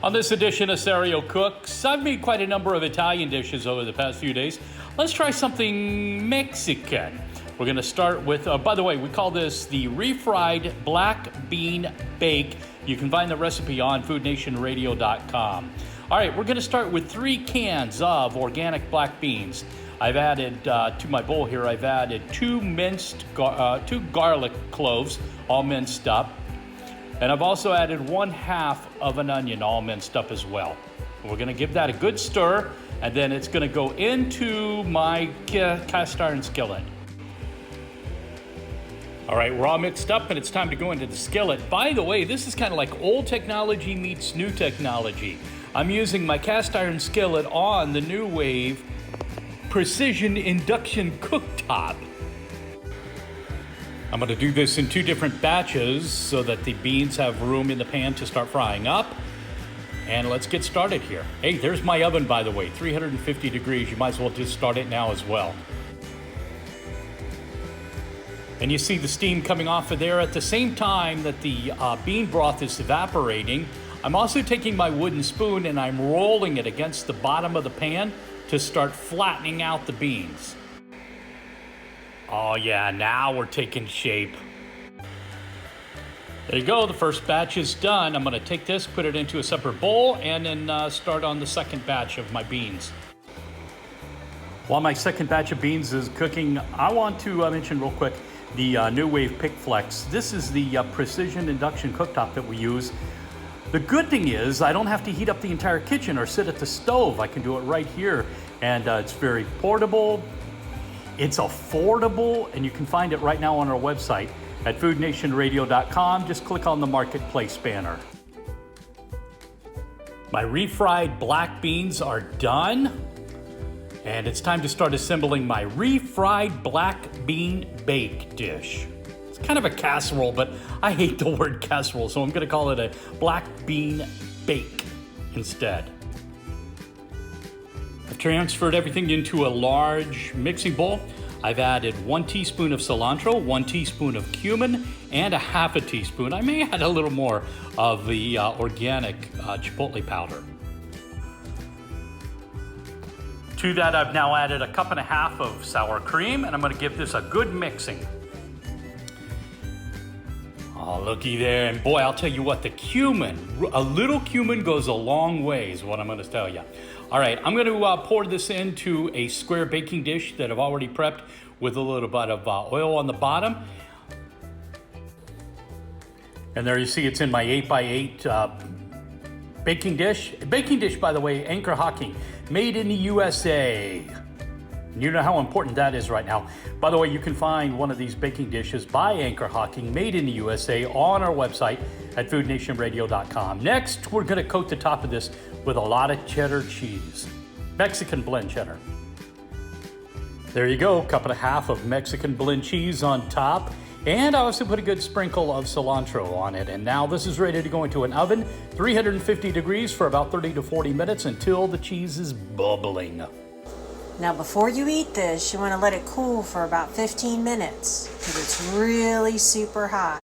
On this edition of Serial Cooks, I've made quite a number of Italian dishes over the past few days. Let's try something Mexican. We're going to start with, by the way, we call this the refried black bean bake. You can find the recipe on foodnationradio.com. All right, we're going to start with 3 cans of organic black beans. I've added to my bowl here, I've added 2 garlic cloves, all minced up. And I've also added 1/2 of an onion, all minced up as well. We're going to give that a good stir, and then it's going to go into my cast iron skillet. All right, we're all mixed up, and it's time to go into the skillet. By the way, this is kind of like old technology meets new technology. I'm using my cast iron skillet on the new wave precision induction cooktop. I'm going to do this in 2 different batches so that the beans have room in the pan to start frying up. And let's get started here. Hey, there's my oven, by the way, 350 degrees. You might as well just start it now as well. And you see the steam coming off of there at the same time that the bean broth is evaporating. I'm also taking my wooden spoon and I'm rolling it against the bottom of the pan to start flattening out the beans. Oh yeah, now we're taking shape. There you go, the first batch is done. I'm gonna take this, put it into a separate bowl, and then start on the second batch of my beans. While my second batch of beans is cooking, I want to mention real quick the New Wave Pick Flex. This is the precision induction cooktop that we use. The good thing is I don't have to heat up the entire kitchen or sit at the stove. I can do it right here, and it's very portable. It's affordable, and you can find it right now on our website at foodnationradio.com. Just click on the Marketplace banner. My refried black beans are done, and it's time to start assembling my refried black bean bake dish. It's kind of a casserole, but I hate the word casserole, so I'm going to call it a black bean bake instead. I've transferred everything into a large mixing bowl. I've added 1 teaspoon of cilantro, 1 teaspoon of cumin, and a 1/2 teaspoon. I may add a little more of the organic chipotle powder. To that, I've now added 1.5 cups of sour cream, and I'm going to give this a good mixing. Oh, looky there, and boy, I'll tell you what, the cumin, a little cumin goes a long way is what I'm going to tell you. All right, I'm going to pour this into a square baking dish that I've already prepped with a little bit of oil on the bottom. And there you see it's in my 8x8 baking dish. Baking dish, by the way, Anchor Hocking, made in the USA. You know how important that is right now. By the way, you can find one of these baking dishes by Anchor Hocking, made in the USA, on our website at foodnationradio.com. Next, we're going to coat the top of this with a lot of cheddar cheese, Mexican blend cheddar. There you go, 1.5 cups of Mexican blend cheese on top. And I also put a good sprinkle of cilantro on it. And now this is ready to go into an oven, 350 degrees for about 30 to 40 minutes until the cheese is bubbling. Now before you eat this, you want to let it cool for about 15 minutes because it's really super hot.